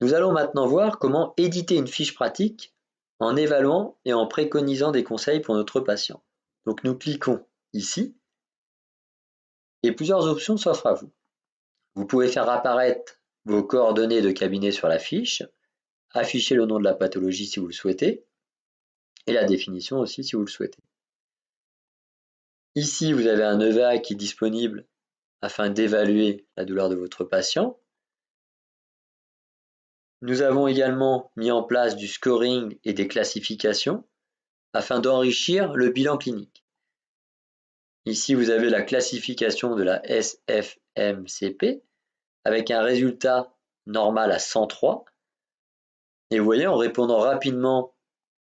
Nous allons maintenant voir comment éditer une fiche pratique en évaluant et en préconisant des conseils pour notre patient. Donc nous cliquons ici et plusieurs options s'offrent à vous. Vous pouvez faire apparaître vos coordonnées de cabinet sur la fiche, afficher le nom de la pathologie si vous le souhaitez, et la définition aussi si vous le souhaitez. Ici, vous avez un EVA qui est disponible afin d'évaluer la douleur de votre patient. Nous avons également mis en place du scoring et des classifications afin d'enrichir le bilan clinique. Ici, vous avez la classification de la SFMCP avec un résultat normal à 103. Et vous voyez, en répondant rapidement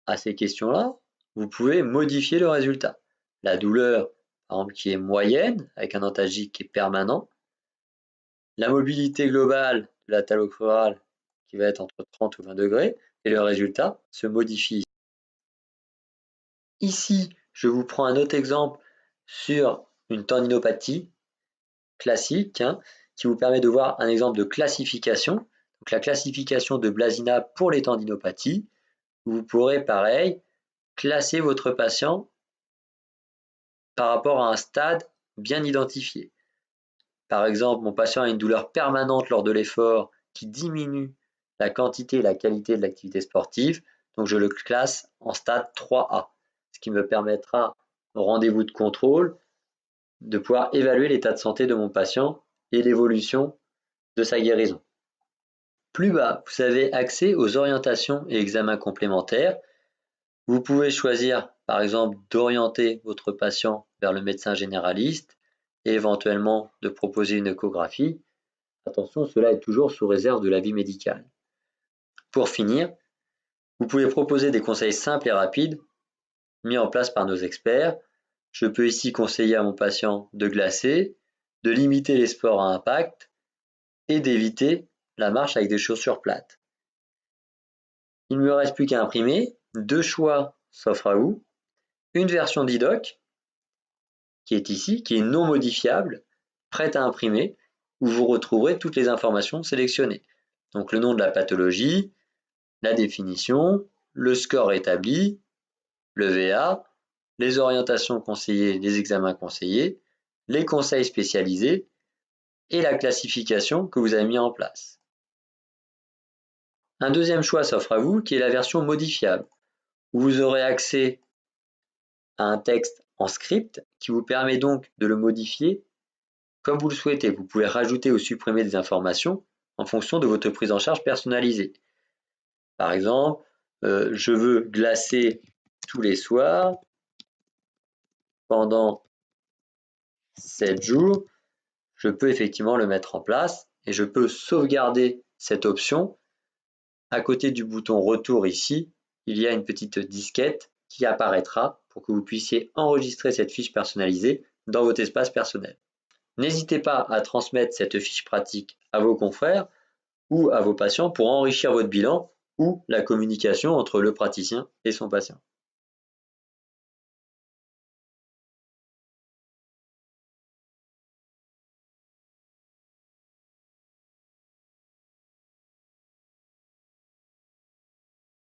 à ces questions-là, vous pouvez modifier le résultat. La douleur, par exemple, qui est moyenne, avec un antalgique qui est permanent. La mobilité globale de la talus crurale qui va être entre 30 ou 20 degrés, et le résultat se modifie. Ici, je vous prends un autre exemple sur une tendinopathie classique, qui vous permet de voir un exemple de classification. Donc la classification de Blasina pour les tendinopathies. Vous pourrez, pareil, classer votre patient par rapport à un stade bien identifié. Par exemple, mon patient a une douleur permanente lors de l'effort qui diminue la quantité et la qualité de l'activité sportive, donc je le classe en stade 3A, ce qui me permettra, au rendez-vous de contrôle, de pouvoir évaluer l'état de santé de mon patient et l'évolution de sa guérison. Plus bas, vous avez accès aux orientations et examens complémentaires. Vous pouvez choisir, par exemple, d'orienter votre patient vers le médecin généraliste et éventuellement de proposer une échographie. Attention, cela est toujours sous réserve de l'avis médical. Pour finir, vous pouvez proposer des conseils simples et rapides mis en place par nos experts. Je peux ici conseiller à mon patient de glacer, de limiter les sports à impact et d'éviter la marche avec des chaussures plates. Il ne me reste plus qu'à imprimer. Deux choix s'offrent à vous. Une version d'IDOC, qui est ici, qui est non modifiable, prête à imprimer, où vous retrouverez toutes les informations sélectionnées. Donc le nom de la pathologie, la définition, le score établi, le VA, les orientations conseillées, les examens conseillés, les conseils spécialisés et la classification que vous avez mis en place. Un deuxième choix s'offre à vous qui est la version modifiable, où vous aurez accès à un texte en script qui vous permet donc de le modifier comme vous le souhaitez. Vous pouvez rajouter ou supprimer des informations en fonction de votre prise en charge personnalisée. Par exemple, je veux glacer tous les soirs pendant 7 jours. Je peux effectivement le mettre en place et je peux sauvegarder cette option. À côté du bouton retour ici, il y a une petite disquette qui apparaîtra pour que vous puissiez enregistrer cette fiche personnalisée dans votre espace personnel. N'hésitez pas à transmettre cette fiche pratique à vos confrères ou à vos patients pour enrichir votre bilan ou la communication entre le praticien et son patient.